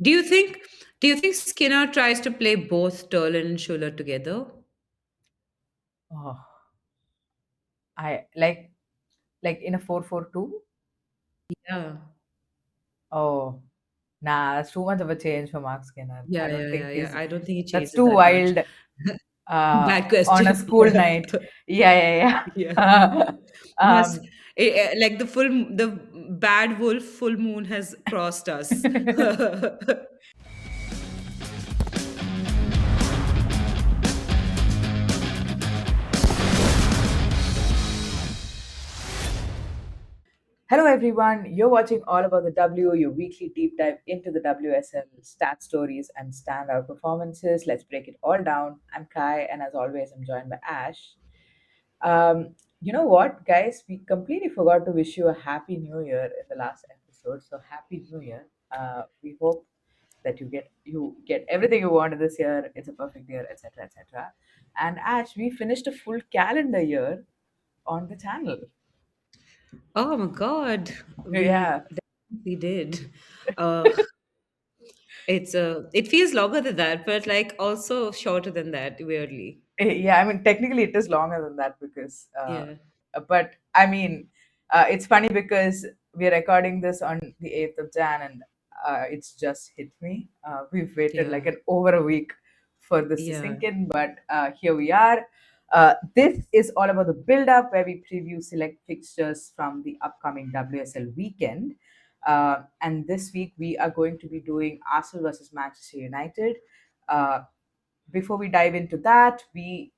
Do you think do you think Skinner tries to play both Turlin and Schuller together? Oh, I like in a 4-4-2. Yeah. Oh, nah, that's too much of a change for Mark Skinner. I Yeah, don't yeah, think yeah, yeah. he's I don't think it that's changes too that much. wild Bad on a question. school night. Yeah, yeah, Yeah. yeah. Yes, um, like the bad wolf full moon has crossed us. Hello, everyone. You're watching All About the W, your weekly deep dive into the WSL stat stories and standout performances. Let's break it all down. I'm Kai, and as always, I'm joined by Ash. You know what, guys? We completely forgot to wish you a happy new year in the last episode. So happy new year. We hope that you get everything you wanted this year. It's a perfect year, etc., etc. And Ash, we finished a full calendar year on the channel. Oh my God, we Yeah. definitely did. Uh, it feels longer than that, but like also shorter than that, weirdly. Yeah, I mean, technically it is longer than that because, Yeah, but I mean, it's funny because we're recording this on the 8th of Jan and it's just hit me. We've waited yeah, like an over a week for this to yeah. sink in, but here we are. This is all about the build up where we preview select fixtures from the upcoming WSL weekend. And this week we are going to be doing Arsenal versus Manchester United. Uh, Before we dive into that, we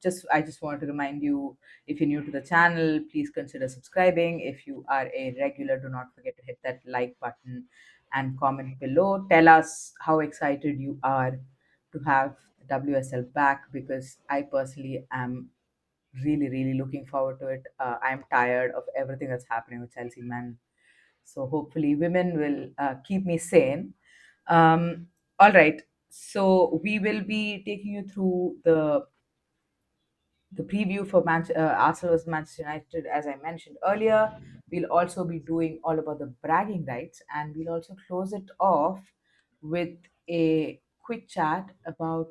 just I just want to remind you, if you're new to the channel, please consider subscribing. If you are a regular, do not forget to hit that like button and comment below. Tell us how excited you are to have the WSL back, because I personally am really looking forward to it. I'm tired of everything that's happening with Chelsea men, so hopefully, women will keep me sane. All right. So we will be taking you through the preview for Arsenal vs Manchester United, as I mentioned earlier. We'll also be doing all about the bragging rights, and we'll also close it off with a quick chat about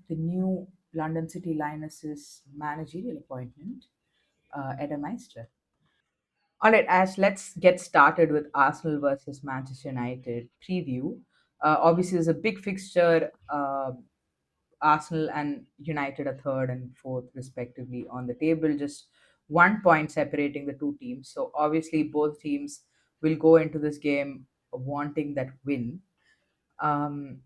the new London City Lionesses managerial appointment, Meaestre. All right, Ash, let's get started with Arsenal versus Manchester United preview. Obviously, there's a big fixture. Arsenal and United are third and fourth, respectively, on the table, just 1 point separating the two teams. So, obviously, both teams will go into this game wanting that win. Um,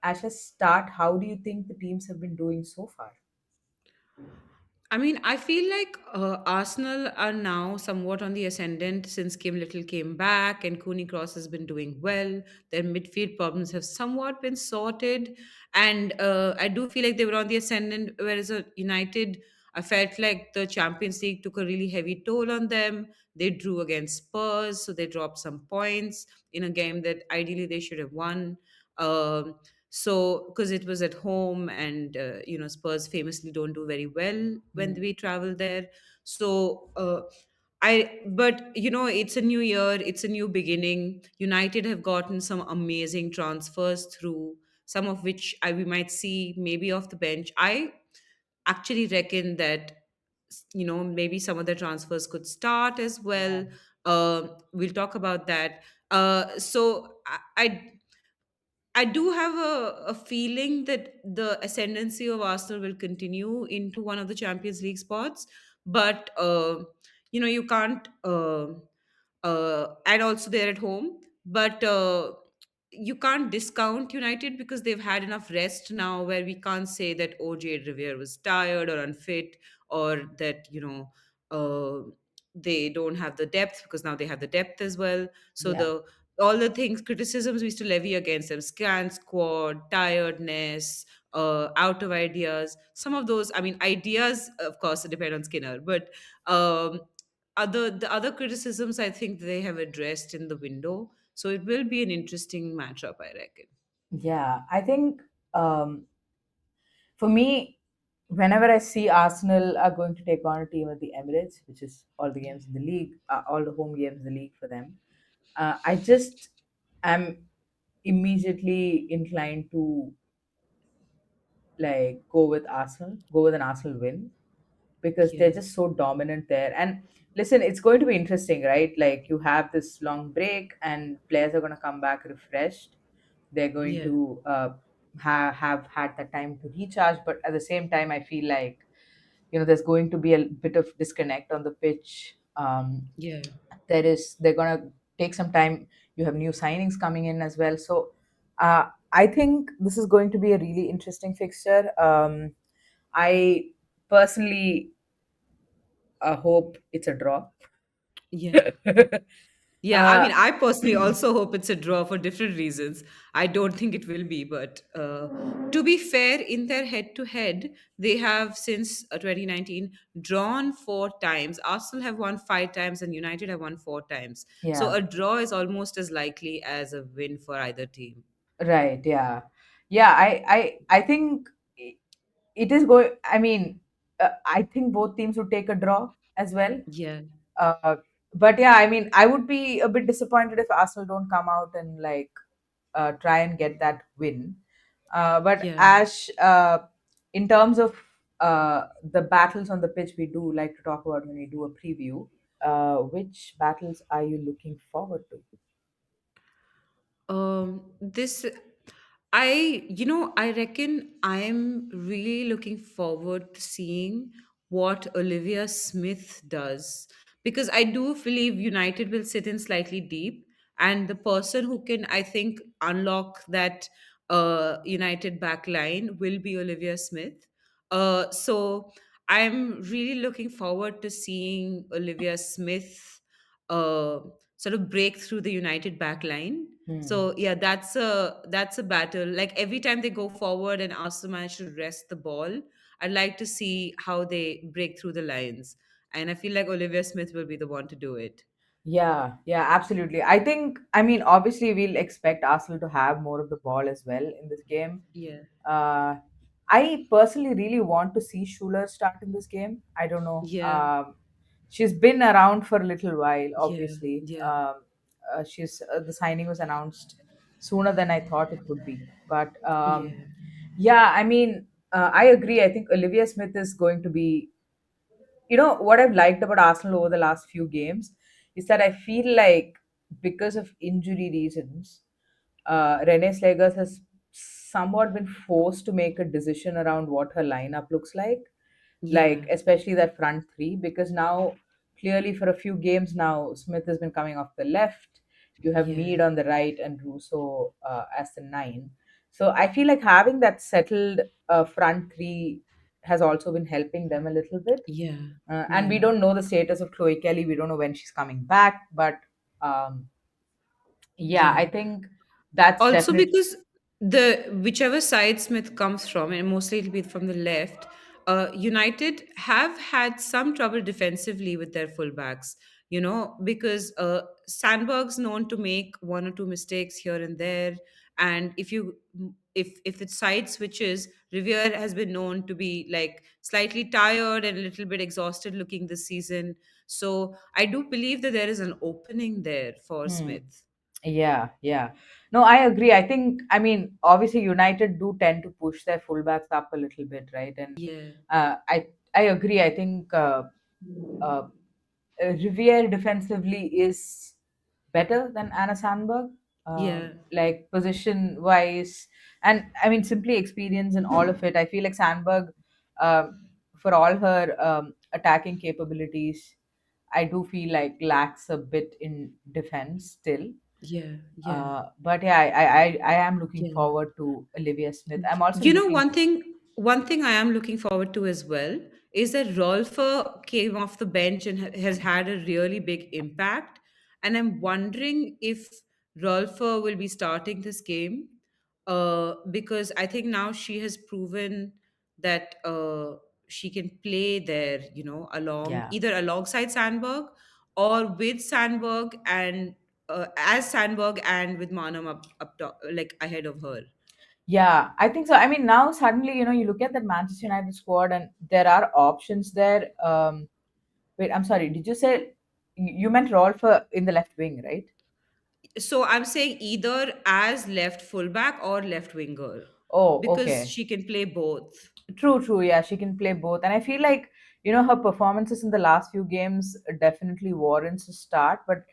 Ash, let's start. How do you think the teams have been doing so far? I mean, I feel like Arsenal are now somewhat on the ascendant since Kim Little came back and Cooney Cross has been doing well. Their midfield problems have somewhat been sorted. And I do feel like they were on the ascendant, whereas United, I felt like the Champions League took a really heavy toll on them. They drew against Spurs, so they dropped some points in a game that ideally they should have won. Um, so because it was at home and Spurs famously don't do very well when Mm, we travel there. So but it's a new year, it's a new beginning. United have gotten some amazing transfers through, some of which we might see maybe off the bench. I actually reckon that maybe some of the transfers could start as yeah, well. We'll talk about that. So I do have a feeling that the ascendancy of Arsenal will continue into one of the Champions League spots, but you can't. And also they're at home, but you can't discount United because they've had enough rest now, where we can't say that OJ Revere was tired or unfit, or that they don't have the depth, because now they have the depth as well. So yeah. the all the things, criticisms we used to levy against them, scant squad, tiredness, out of ideas. Some of those, I mean, ideas, of course, depend on Skinner, but um, the other criticisms, I think they have addressed in the window. So it will be an interesting matchup, I reckon. Yeah, I think for me, whenever I see Arsenal are going to take on a team at the Emirates, which is all the games in the league, all the home games in the league for them, I just am. immediately inclined to like go with an Arsenal win because they're Yeah. just so dominant there. And listen, it's going to be interesting, right? Like you have this long break, and players are going to come back refreshed. They're going Yeah. to have had the time to recharge, but at the same time, I feel like there's going to be a bit of disconnect on the pitch. Yeah. They're going to take some time. You have new signings coming in as well, so I think this is going to be a really interesting fixture. I personally hope it's a draw. Yeah. Yeah, I uh, mean, I personally also hope it's a draw for different reasons. I don't think it will be, but to be fair, in their head to head, they have since 2019 drawn four times. Arsenal have won five times, and United have won four times. So yeah, a draw is almost as likely as a win for either team. right, yeah, yeah. I think it is going. I mean, I think both teams would take a draw as well. Yeah, Uh, but yeah, I mean, I would be a bit disappointed if Arsenal don't come out and like try and get that win. But yeah. Ash, in terms of the battles on the pitch, we do like to talk about when we do a preview. Which battles are you looking forward to? This I reckon I'm really looking forward to seeing what Olivia Smith does, because I do believe United will sit in slightly deep, and the person who can, I think, unlock that United back line will be Olivia Smith. So I'm really looking forward to seeing Olivia Smith uh, sort of break through the United back line. Hmm. So yeah, that's a battle. Like every time they go forward and Arsenal manage to rest the ball, I'd like to see how they break through the lines. And I feel like Olivia Smith will be the one to do it. Yeah, yeah, absolutely. I mean, obviously, we'll expect Arsenal to have more of the ball as well in this game. Yeah, Uh, I personally really want to see Schuler start in this game. I don't know. yeah, She's been around for a little while, yeah, obviously. yeah, The signing was announced sooner than I thought it would be. But yeah, yeah, I mean, I agree. I think Olivia Smith is going to be, what I've liked about Arsenal over the last few games is that I feel like because of injury reasons, Renee Slegers has somewhat been forced to make a decision around what her lineup looks like yeah, especially that front three, because now clearly for a few games now Smith has been coming off the left. You have yeah, Mead on the right and Russo as the nine. So I feel like having that settled front three has also been helping them a little bit. yeah, And we yeah. don't know the status of Chloe Kelly. We don't know when she's coming back, but um, yeah, Yeah. I think that's Also definitely. because the whichever side Smith comes from, and mostly it'll be from the left, United have had some trouble defensively with their fullbacks. Because Sandberg's known to make one or two mistakes here and there, and if the side switches, Riviere has been known to be like slightly tired and a little bit exhausted looking this season. So I do believe that there is an opening there for Hmm. Smith. Yeah, yeah. No, I agree. I mean, obviously, United do tend to push their fullbacks up a little bit, right? And Yeah, uh, I I agree. I think uh, Riviere defensively is better than Anna Sandberg, yeah. like position wise, and I mean simply experience and all of it. I feel like Sandberg, um, for all her attacking capabilities, I do feel like lacks a bit in defense still. Yeah, yeah, But yeah, I am looking yeah. forward to Olivia Smith. I'm also You know, looking. one thing I am looking forward to as well is that Rolfer came off the bench and has had a really big impact. And I'm wondering if Rolfer will be starting this game, because I think now she has proven that she can play there, Yeah. either alongside Sandberg or with Sandberg, and as Sandberg and with Manam up top, like ahead of her. Yeah, I think so. I mean, now suddenly, you look at that Manchester United squad and there are options there. Wait, I'm sorry. Did you say you meant Rolf in the left wing, right? So I'm saying either as left fullback or left winger Oh, because okay. she can play both. True, true. Yeah, she can play both. And I feel like, her performances in the last few games definitely warrants a start. But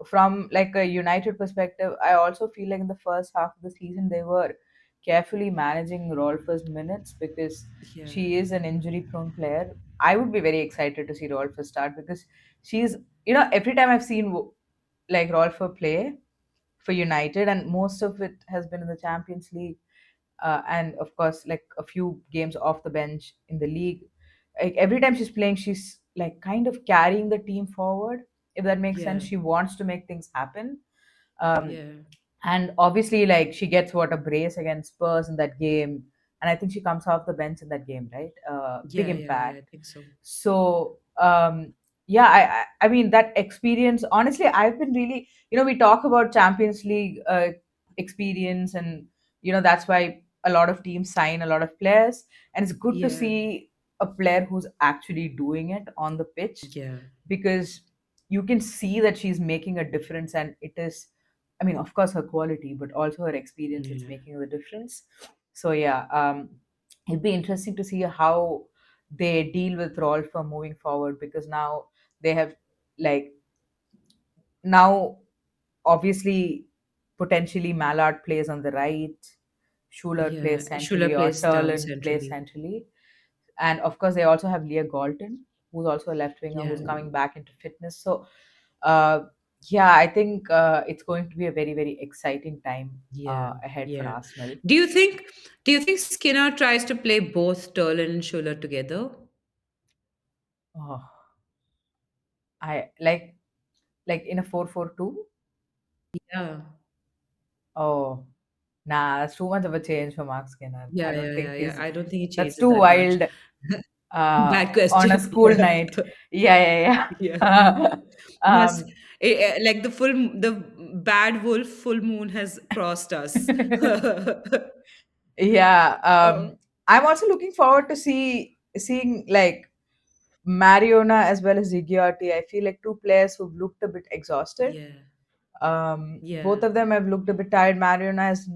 from like a United perspective, I also feel like in the first half of the season, they were carefully managing Rolfe's minutes because Yeah, she is an injury prone player. I would be very excited to see Rolfe start because she's, every time I've seen like Rolfe play for United, and most of it has been in the Champions League, and of course like a few games off the bench in the league. Like every time she's playing, she's like kind of carrying the team forward, if that makes yeah, sense. She wants to make things happen. um, yeah, and obviously like she gets what, a brace against Spurs in that game, and I think she comes off the bench in that game, right? Big yeah. I impact. think so. So yeah, I mean that experience, honestly, I've been really, we talk about Champions League experience, and that's why a lot of teams sign a lot of players, and it's good to Yeah, see a player who's actually doing it on the pitch, yeah, because you can see that she's making a difference. And it is, I mean, of course her quality, but also her experience that's yeah, making the difference. So yeah, it'd be interesting to see how they deal with Rolf for moving forward, because now they have, like, now obviously potentially Mallard plays on the right, Schuler yeah. plays Schuler centrally, or plays down Turlin plays centrally. centrally. And of course they also have Leah Galton, who's also a left winger Yeah, who's coming back into fitness. So uh, yeah, I think it's going to be a very, very exciting time yeah, ahead for yeah. Arsenal. Do you think? Do you think Skinner tries to play both Sterling and Schuler together? Oh, I like in a 4-4-2. Yeah, Oh, nah, that's too much of a change for Mark Skinner. I yeah, don't yeah, think yeah, yeah. he's I don't think he that's changes too that much. wild Bad on a question. school night. Yeah, yeah, Yeah. yeah. Must um, like the bad wolf full moon has crossed us. yeah. um, I'm also looking forward to seeing like Mariona as well as Zigiotti. I feel like two players who've looked a bit exhausted. yeah, Both yeah, of them have looked a bit tired. Mariona has,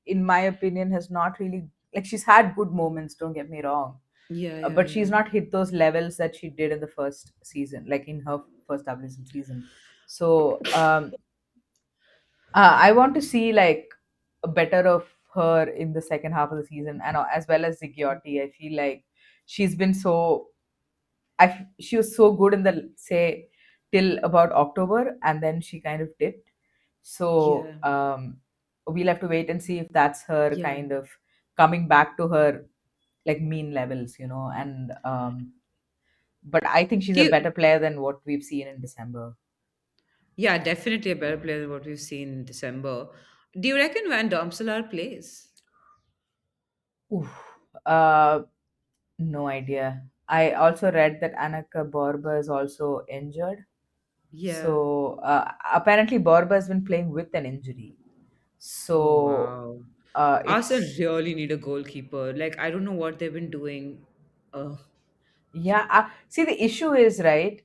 in my opinion, has not really, like, she's had good moments. Don't get me wrong, yeah, yeah, but yeah, she's not hit those levels that she did in the first season, like in her first WSL season. So I want to see like a better of her in the second half of the season, and as well as Zigiotti. I feel like she's been so, she was so good in the, say, till about October, and then she kind of dipped. So yeah, we'll have to wait and see if that's her yeah. kind of coming back to her like mean levels, and but I think she's Do a you, better player than what we've seen in December. yeah, definitely a better player than what we've seen in December. Do you reckon Van Domselaar plays? Oof. Uh, no idea. I also read that Anaka Borba is also injured. Yeah. So apparently Borba has been playing with an injury. Oh So wow. Arsenal it's, really need a goalkeeper. Like I don't know what they've been doing. Uh, yeah. See, the issue is, right,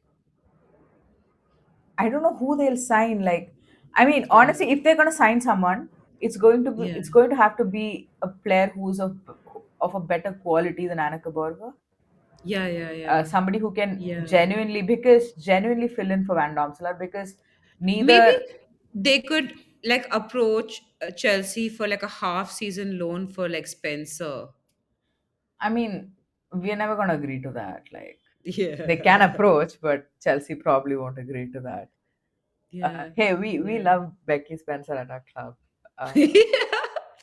I don't know who they'll sign. Like, I mean, yeah, honestly, if they're gonna sign someone, yeah, it's going to have to be a player who's of a better quality than Anaka Borba. yeah, yeah, yeah, Somebody who can yeah. genuinely fill in for Van Domselaar, because Maybe neither, they could like approach Chelsea for like a half season loan for like Spencer. I mean, we're never gonna agree to that. Like, they can Yeah, approach, but Chelsea probably won't agree to that. yeah, Hey, we yeah. love Becky Spencer at our club.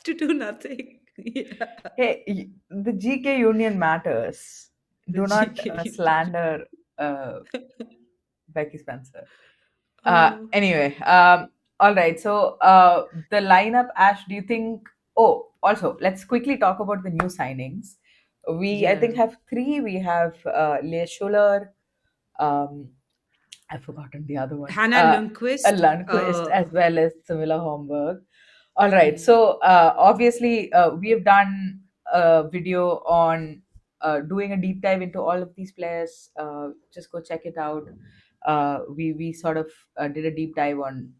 To do nothing. Yeah, Hey, the GK union matters. the Do not GK. slander uh, Becky Spencer. Oh, Anyway, all right. So the lineup, Ash, do you think? Oh, also, let's quickly talk about the new signings. I think, yeah. have three. We have Leah Schuler. Um, I've forgotten the other one. Hannah A Lundqvist. Lundqvist, as well as Camilla Homburg. All right. Yeah, So obviously, we have done a video on doing a deep dive into all of these players. Just go check it out. We sort of did a deep dive on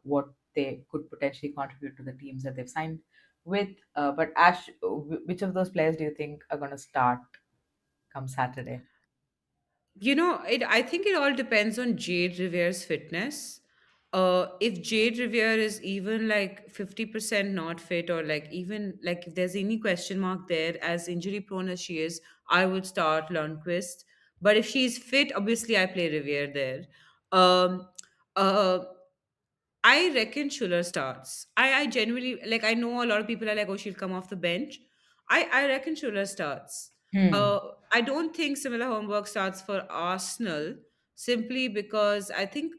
what they could potentially contribute to the teams that they've signed with. But Ash, which of those players do you think are going to start come Saturday? I think it all depends on Jade Rivere's fitness. If Jade Rivere is even like 50% not fit, or like even like if there's any question mark there, as injury prone as she is, I would start Lundqvist. But if she's fit, obviously I play Rivere there. Um, uh, I reckon Schuller starts. I genuinely like. I know a lot of people are like, "Oh, she'll come off the bench." I reckon Schuller starts. Hmm. I don't think similar homework starts for Arsenal simply because I think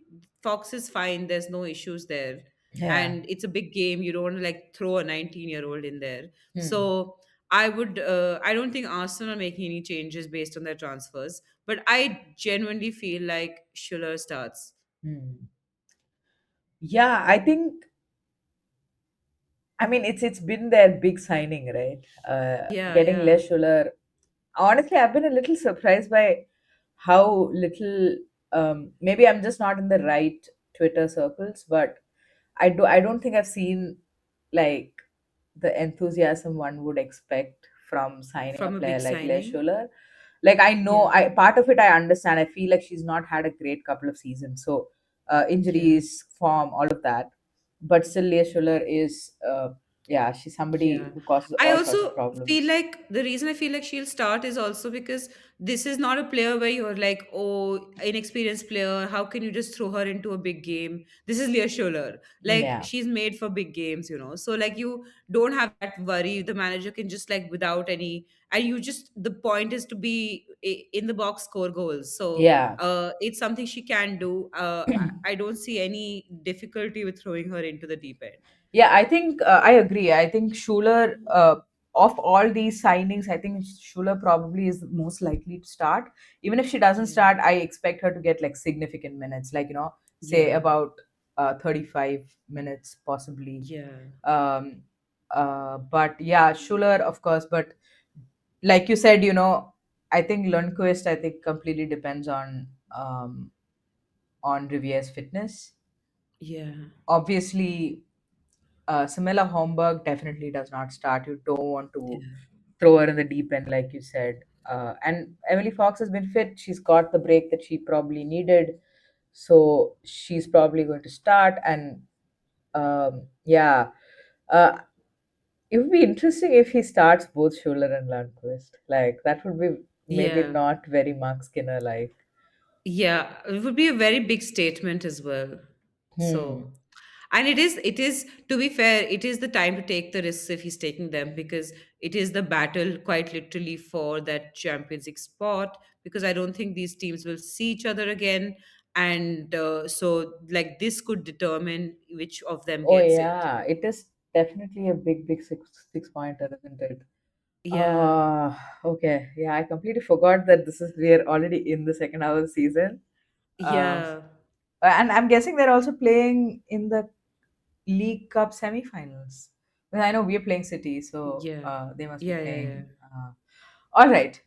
Fox is fine. There's no issues there, Yeah. and it's a big game. You don't want to like throw a 19-year-old in there. Hmm. So I would. I don't think Arsenal are making any changes based on their transfers, but I genuinely feel like Schuller starts. Hmm. Yeah, I mean it's been their big signing, right? Yeah, Getting yeah. Les Schuller. Honestly, I've been a little surprised by how little. Maybe I'm just not in the right Twitter circles, but I don't think I've seen like the enthusiasm one would expect from signing a From a player big like Les signing. Schuller. Like I know, Yeah, I part of it I understand. I feel like she's not had a great couple of seasons, so yeah, injuries, form, all of that. But still, Les Schuller is, yeah, she's somebody yeah. who causes I all sorts of also feel problems. like the reason I feel like she'll start is also because this is not a player where you're like, oh, inexperienced player, how can you just throw her into a big game? This is Leah Scholler. Like, Yeah, she's made for big games. So, like, you don't have that worry. The manager can just, like, without any, and you just, the point is to be in the box, score goals. So, yeah. it's something she can do. I don't see any difficulty with throwing her into the deep end. Yeah, I think I agree. I think Schuler, of all these signings, I think Schuler probably is most likely to start. Even if she doesn't Yeah. start, I expect her to get like significant minutes, like, say Yeah. about 35 minutes possibly. Yeah. Um, but yeah, Schuler, of course. But like you said, I think Lundqvist, I think completely depends on Rivier's fitness. Yeah. Obviously, Samela Homburg definitely does not start. You don't want to Yeah. throw her in the deep end, like you said. And Emily Fox has been fit. She's got the break that she probably needed. So she's probably going to start. And yeah, uh, it would be interesting if he starts both Schuler and Lundqvist. Like, that would be maybe Yeah. not very Mark Skinner like. Yeah. It would be a very big statement as well. Hmm. So, and it is, to be fair, it is the time to take the risks if he's taking them, because it is the battle quite literally for that Champions League spot, because I don't think these teams will see each other again. And so, like, this could determine which of them Oh, gets it. yeah. It is definitely a big, big six pointer, isn't it? Yeah. Uh, okay. Yeah, I completely forgot that we're already in the second half of the season. Um, Yeah. and I'm guessing they're also playing in the League Cup semifinals. Well, I know we're playing City, so Yeah. they must be Yeah. Yeah. Yeah. playing. All right.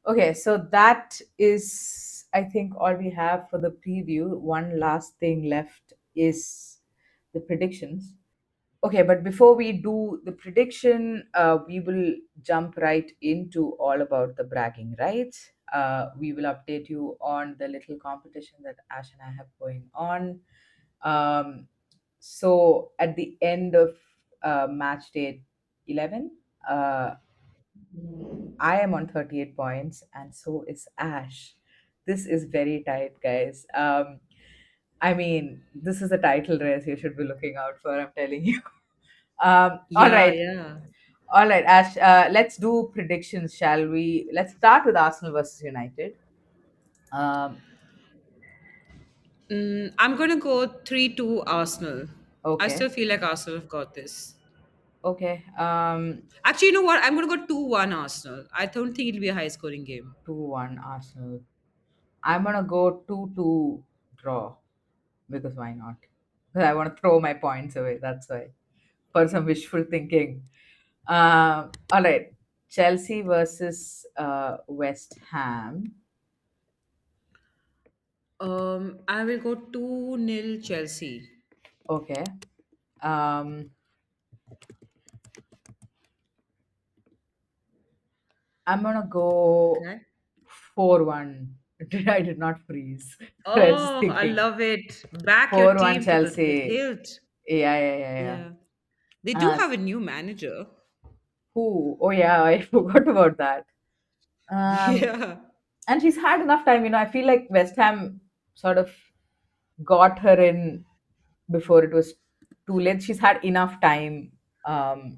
Okay, so that is, I think, all we have for the preview. One last thing left is the predictions. Okay, but before we do the prediction, we will jump right into all about the bragging rights. We will update you on the little competition that Ash and I have going on. Um, so at the end of match day 11, uh, I am on 38 points, and so is Ash. This is very tight, guys. I mean, this is a title race you should be looking out for, I'm telling you. All Yeah. right. Yeah. All right, Ash. Let's do predictions, shall we? Let's start with Arsenal versus United. Um, I'm going to go 3-2 Arsenal. I still okay, feel like Arsenal have got this. okay. Actually, you know what? I'm going to go 2-1 Arsenal. I don't think it'll be a high scoring game. 2-1 Arsenal. I'm gonna go 2-2 draw because why not? 'Cause I want to throw my points away. That's why. For some wishful thinking. All right. Chelsea versus West Ham. I will go 2-0 Chelsea. Okay. Um, I'm gonna go Okay. 4-1. I did not freeze. I was just Oh, I thinking. love it. Back your 4-1 team to the Chelsea. hilt. Yeah, yeah, yeah, yeah. Yeah. They do Uh, have a new manager. who? Oh, yeah, I forgot about that. Um, Yeah. and she's had enough time. I feel like West Ham sort of got her in before it was too late. She's had enough time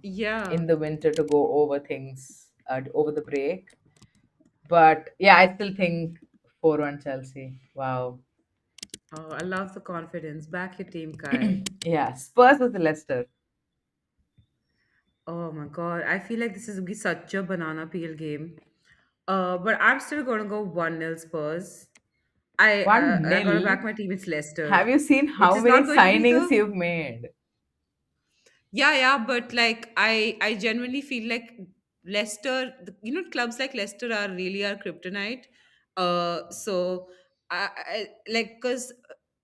Yeah. in the winter to go over things over the break. But yeah, I still think 4-1 Chelsea. Wow. Oh, I love the confidence. Back your team, Kai. Yeah, Spurs with Leicester. Oh my God. I feel like this is going to be such a banana peel game. But I'm still going to go 1-0 Spurs. I 1 got to nil. back my team. It's Leicester, Have you seen which how is many not going to be signings the. you've made? Yeah, yeah, but like I genuinely feel like Leicester, clubs like Leicester are really our kryptonite. So I like because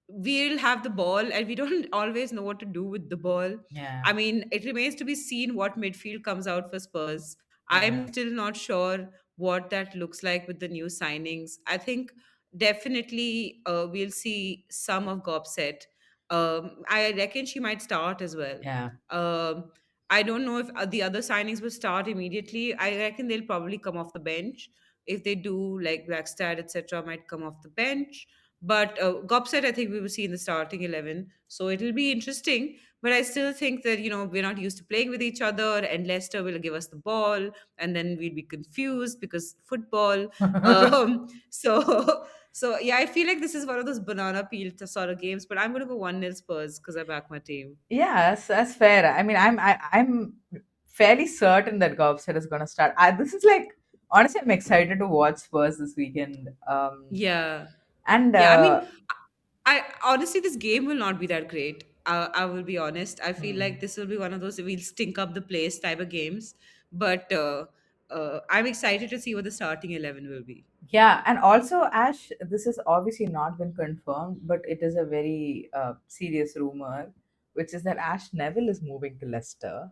we'll have the ball and we don't always know what to do with the ball. Yeah, I mean, it remains to be seen what midfield comes out for Spurs. I'm yeah, still not sure what that looks like with the new signings. I think definitely we'll see some of Gobset. I reckon she might start as well. yeah, um, I don't know if the other signings will start immediately. I reckon they'll probably come off the bench. If they do, like Blackstad, etc., might come off the bench. But Gopset, I think we will see in the starting 11. So it'll be interesting. But I still think that, we're not used to playing with each other, and Leicester will give us the ball, and then we'll be confused because football. So, so yeah, I feel like this is one of those banana peel sort of games, but I'm going to go 1-0 Spurs because I back my team. yeah. That's fair. I mean, I'm fairly certain that Gobset is gonna start. This is like honestly, I'm excited to watch Spurs this weekend. Yeah. And Yeah, I mean, I honestly, this game will not be that great. I will be honest. I feel like hmm. this will be one of those we'll stink up the place type of games. But I'm excited to see what the starting 11 will be. Yeah, and also Ash, this has obviously not been confirmed, but it is a very serious rumor, which is that Ash Neville is moving to Leicester.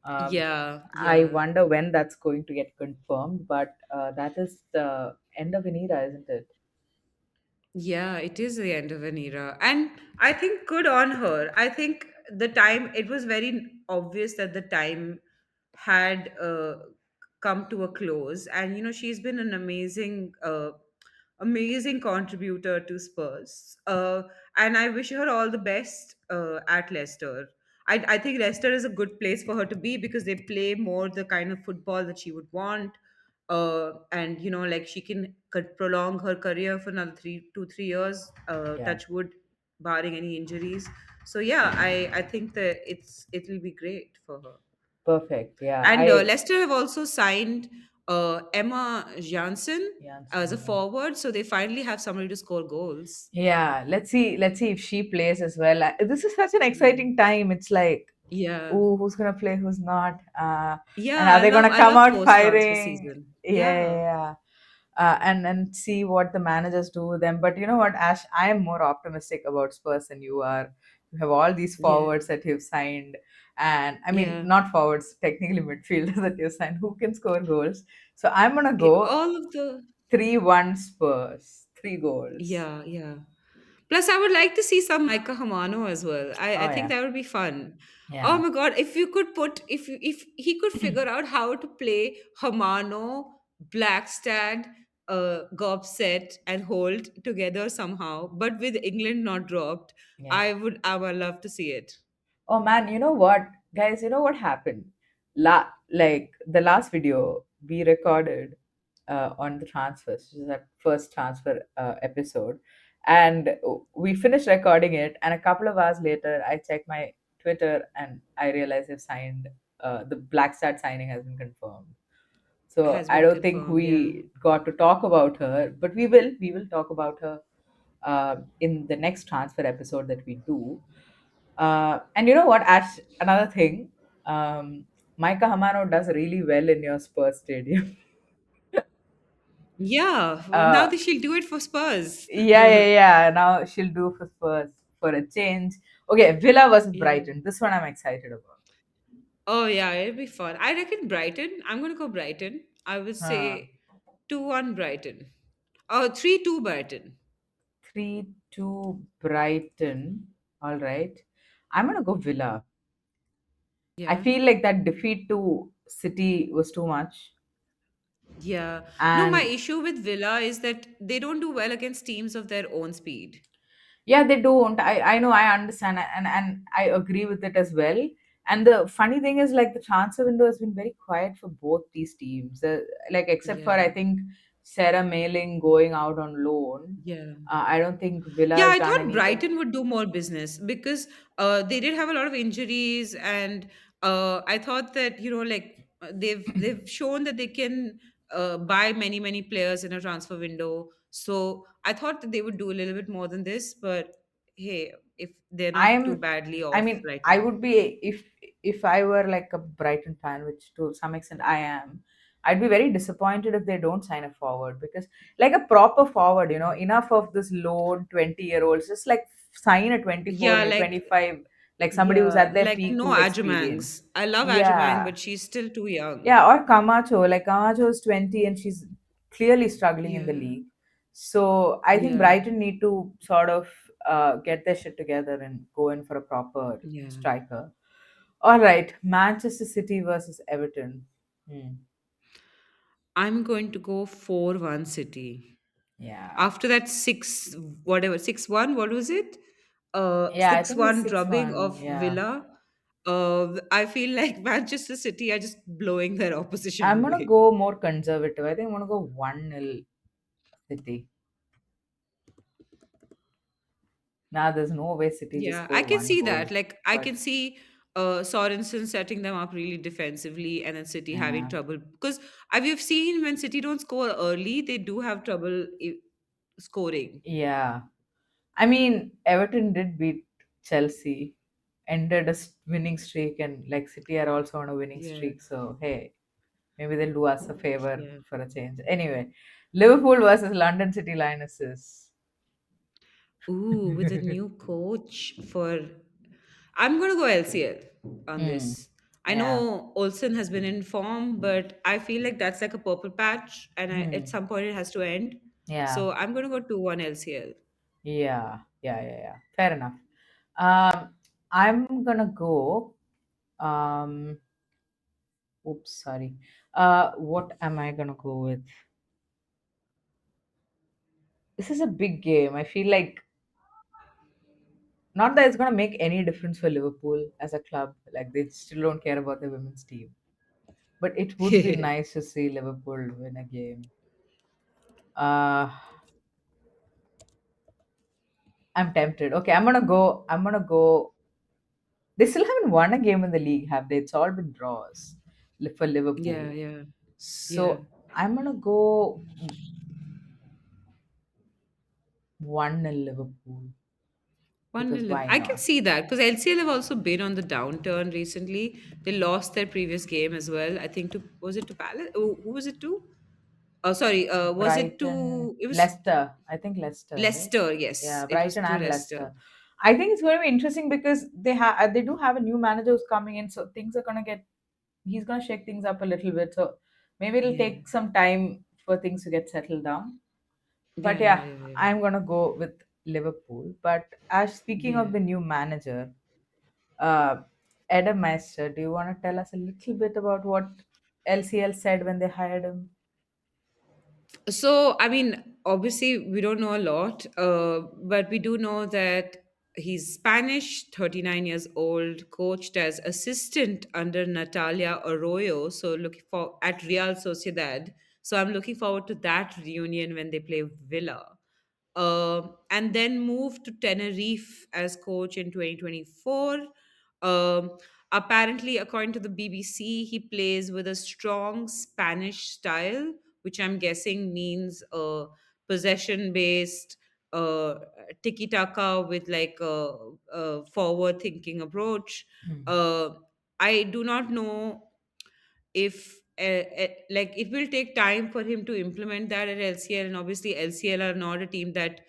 Um, Yeah, I yeah. wonder when that's going to get confirmed, but that is the end of an era, isn't it? Yeah, it is the end of an era. And I think good on her. I think it was very obvious that the time had come to a close. And, she's been an amazing contributor to Spurs. And I wish her all the best at Leicester. I think Leicester is a good place for her to be because they play more the kind of football that she would want. And like she can prolong her career for another 3 2 3 years. Yeah, Touch wood, barring any injuries. So yeah, I think that it'll be great for her. perfect. Yeah, And I Leicester have also signed Emma Janssen as a Janssen. forward, so they finally have somebody to score goals. Yeah, let's see if she plays as well. This is such an Yeah, exciting time. It's like, yeah, oh, who's gonna play, who's not, yeah. and are they gonna I come love out post transfer firing? season. Yeah, yeah, Yeah, yeah. And see what the managers do with them. But you know what, Ash, I am more optimistic about Spurs than you are. You have all these yeah, forwards that you've signed, and I mean yeah. not forwards, technically midfielders that you've signed who can score goals. So I'm gonna go All of the 3-1 Spurs, 3 goals. Yeah, yeah. Plus, I would like to see some Micah Hamano as well. I Oh think yeah, that would be fun. Oh yeah. my God, if he could figure out how to play Hamano, Blackstad, Gobset, and Holt together somehow, but with England not dropped, Yeah. I would love to see it. Oh man, you know what, guys? You know what happened? Like the last video we recorded on the transfers, which is that first transfer episode, and we finished recording it. And a couple of hours later, I checked my Twitter and I realized they've signed. The Blackstad signing has been confirmed. So Has I been don't think confirmed, yeah. we got to talk about her, but we will. We will talk about her in the next transfer episode that we do. And you know what, Ash? Another thing, Micah Hamano does really well in your Spurs stadium. Yeah, now uh, that she'll do it for Spurs. yeah, yeah, yeah. Now she'll do for Spurs for a change. Okay, Villa versus Yeah. Brighton. This one I'm excited about. Oh yeah, it'll be fun. I reckon Brighton. I'm gonna go Brighton. I would Uh, say 2-1 Brighton. Oh, 3-2 Brighton. 3-2 Brighton. All right. I'm gonna go Villa. I Yeah. feel like that defeat to City was too much. Yeah. No, my And issue with Villa is that they don't do well against teams of their own speed. yeah, they don't. I know, I understand, and I agree with it as well. And the funny thing is, like, the transfer window has been very quiet for both these teams. Like, except for, I Yeah. think, Sarah Mailing going out on loan. Yeah. I don't think Villa Yeah, has I done thought anything. Brighton would do more business because they did have a lot of injuries, and I thought that they've shown that they can buy many players in a transfer window. So I thought that they would do a little bit more than this, but hey, if they're not too I'm badly I off mean, right I now. would be, if I were like a Brighton fan, which to some extent I am, I'd be very disappointed if they don't sign a forward, because like a proper forward, enough of this loan 20-year-olds, just like sign a 24 Yeah, or like 25, like somebody who's yeah, at their like peak no with experience. Ajumangs. I love Ajumang, Yeah. but she's still too young. Yeah, or Camacho. Like Camacho is 20 and she's clearly struggling in the Yeah, league. So I think yeah, Brighton need to sort of get their shit together and go in for a proper yeah. striker. All right, Manchester City versus Everton. Hmm. I'm going to go 4-1 City. Yeah. After that 6 whatever 6-1, what was it? Yeah, I think it's 6-1 6 drubbing 1. of Yeah. Villa. I feel like Manchester City are just blowing their opposition I'm going to away. go more conservative. I think I'm going to go 1-0 City. Nah, there's no way City just Yeah, I score can one see goal. that. Like I But can see Sorensen setting them up really defensively and then City having yeah. trouble because we've seen when City don't score early, they do have trouble scoring. Yeah. I mean, Everton did beat Chelsea, ended a winning streak, and like City are also on a winning Yeah, streak. So hey, maybe they'll do us a favor yeah. for a change. Anyway, Liverpool versus London City Lionesses. Ooh, with a new coach for I'm gonna go LCL on Hmm. this. I Yeah. know Olsen has been in form, but I feel like that's like a purple patch, and at Hmm. some point it has to end. Yeah. So I'm gonna go 2-1 LCL. Yeah. Yeah. Yeah. Yeah. Fair enough. I'm gonna go. Um. Oops. Sorry. What am I gonna go with? This is a big game. I feel like, not that it's going to make any difference for Liverpool as a club. Like, they still don't care about the women's team. But it would be nice to see Liverpool win a game. Uh, I'm tempted. Okay, I'm gonna go. I'm gonna go. They still haven't won a game in the league, have they? It's all been draws for Yeah, Liverpool. yeah, yeah. So I'm gonna go 1-0 Liverpool, One because nil. why I can not? see that because LCL have also been on the downturn recently. They lost their previous game as well. I think to was it to Palace? Oh, who was it to? Oh, sorry. Was it Brighton, to? It was Leicester. I think Leicester, right? Leicester. Yes, Yeah, it was Brighton to and Leicester. Leicester. I think it's going to be interesting because they do have a new manager who's coming in, so things are going to get he's going to shake things up a little bit. So maybe it'll Yeah, take some time for things to get settled down. But yeah, yeah, yeah, yeah, yeah. I'm going to go with Liverpool. But as speaking Yeah. of the new manager, uh, Adam Meister, do you want to tell us a little bit about what LCL said when they hired him? So, I mean, obviously, we don't know a lot, but we do know that he's Spanish, 39 years old, coached as assistant under Natalia Arroyo. So, looking for at Real Sociedad. So, I'm looking forward to that reunion when they play Villa. And then moved to Tenerife as coach in 2024. Um, Apparently, according to the BBC, he plays with a strong Spanish style, which I'm guessing means possession based, uh, tiki taka with like a forward thinking approach. Hmm. Uh, I do not know if like it will take time for him to implement that at LCL, and obviously LCL are not a team that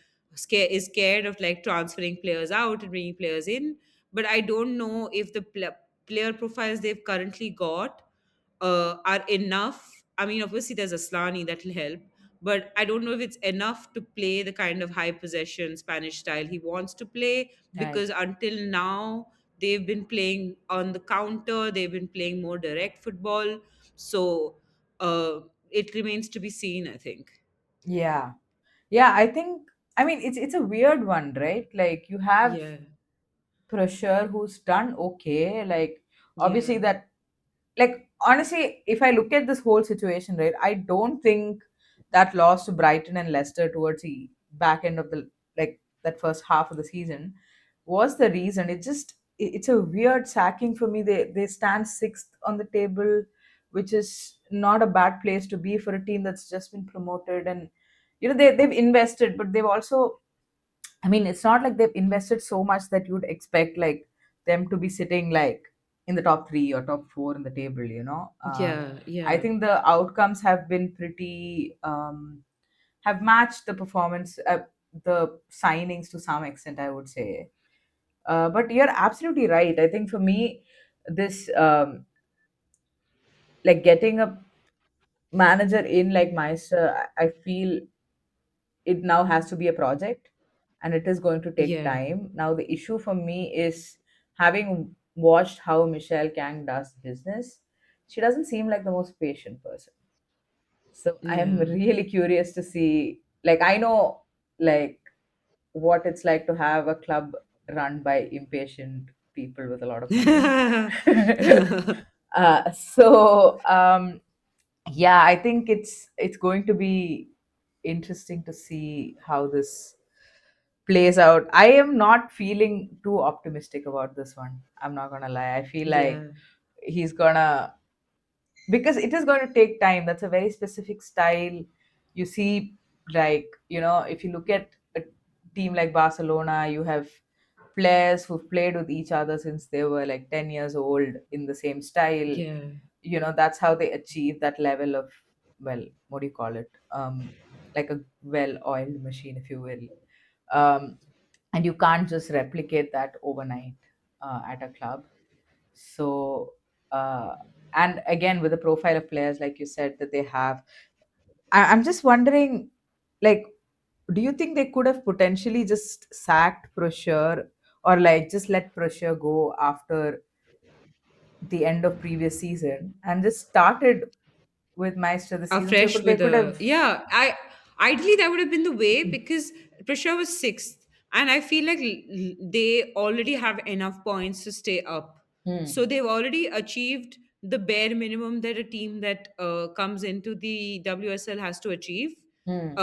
is scared of like transferring players out and bringing players in. but I don't know if the player profiles they've currently got are enough. I mean, obviously there's Aslani that will help, but I don't know if it's enough to play the kind of high possession Spanish style he wants to play, Right. because until now they've been playing on the counter, they've been playing more direct football. So it remains to be seen, I think. Yeah. Yeah, I think, I mean, it's a weird one, right? Like you have Yeah, Pressure who's done okay. Like obviously yeah, that, like honestly, if I look at this whole situation, right, I don't think that loss to Brighton and Leicester towards the back end of the, like that first half of the season was the reason. It just it's a weird sacking for me. They stand sixth on the table, which is not a bad place to be for a team that's just been promoted. And they've invested, but they've also, I mean, it's not like they've invested so much that you'd expect like them to be sitting like in the top three or top four in the table. yeah, I yeah, think the outcomes have been pretty have matched the performance, the signings to some extent, I would say. But you're absolutely right. I think for me, this like getting a manager in like Meister, I feel it now has to be a project, and it is going to take yeah, time. Now the issue for me is, having watched how Michelle Kang does business, she doesn't seem like the most patient person. So I am yeah. really curious to see, like I know like what it's like to have a club run by impatient people with a lot of money. So yeah, I think it's going to be interesting to see how this plays out. I am not feeling too optimistic about this one. I'm not gonna lie. I feel like Yeah, he's gonna, because it is going to take time. That's a very specific style. You see, like, if you look at a team like Barcelona, you have players who've played with each other since they were like 10 years old in the same style. yeah, That's how they achieve that level of, well, what do you call it? Like a well oiled machine, if you will. Um, and you can't just replicate that overnight at a club. So, uh, and again, with the profile of players, like you said, that they have, I'm just wondering, like, do you think they could have potentially just sacked Pressure, or like just let Pressure go after the end of previous season and just started with Maestro the season? So afresh they with could a, have. yeah, I ideally that would have been the way, because Pressure was sixth, and I feel like they already have enough points to stay up. Hmm. So they've already achieved the bare minimum that a team that comes into the WSL has to achieve. Hmm.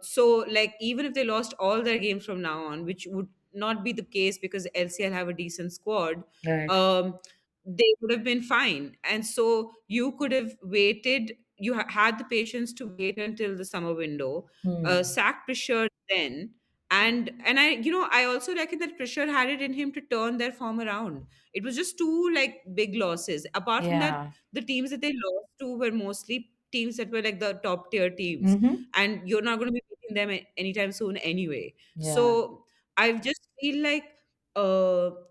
So like even if they lost all their games from now on, which would not be the case because LCL have a decent squad, Right. um, they would have been fine. And so you could have waited, you had the patience to wait until the summer window, Hmm. sack Pressure then. And I also reckon that Pressure had it in him to turn their form around. It was just two like big losses. Apart from that, Yeah. the teams that they lost to were mostly teams that were like the top tier teams, Mm-hmm. and you're not going to be beating them anytime soon anyway. Yeah. So I just feel like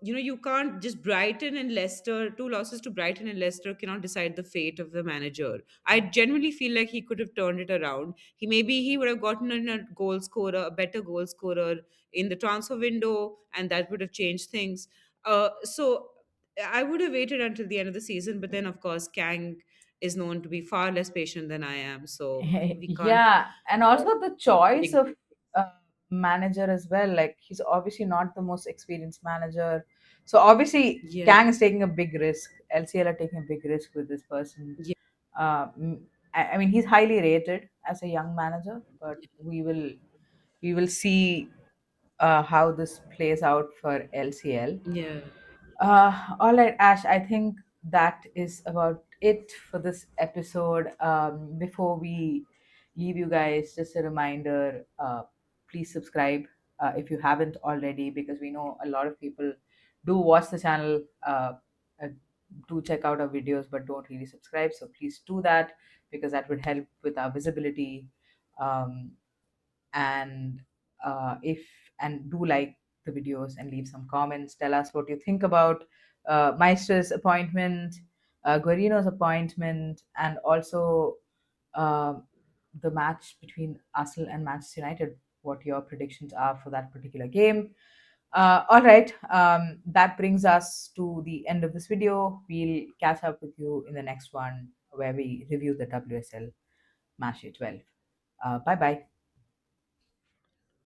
you can't just Brighton and Leicester, two losses to Brighton and Leicester cannot decide the fate of the manager. I genuinely feel like he could have turned it around. He would have gotten in a goal scorer, a better goal scorer in the transfer window, and that would have changed things. So I would have waited until the end of the season, but then of course Kang is known to be far less patient than I am, so we can't Yeah, and also the choice predict. of manager as well. Like he's obviously not the most experienced manager, so obviously Yeah, Kang is taking a big risk. LCL are taking a big risk with this person. yeah, I mean, he's highly rated as a young manager, but we will see how this plays out for LCL. yeah, All right, Ash, I think that is about it for this episode. Before we leave you guys, just a reminder, please subscribe if you haven't already, because we know a lot of people do watch the channel, uh, do check out our videos, but don't really subscribe. So please do that, because that would help with our visibility. Um, and if and do like the videos and leave some comments. Tell us what you think about Meistre's appointment, Guarino's appointment, and also uh, the match between Arsenal and Manchester United. What your predictions are for that particular game. All right, that brings us to the end of this video. We'll catch up with you in the next one where we review the WSL Match Day 12. Bye bye.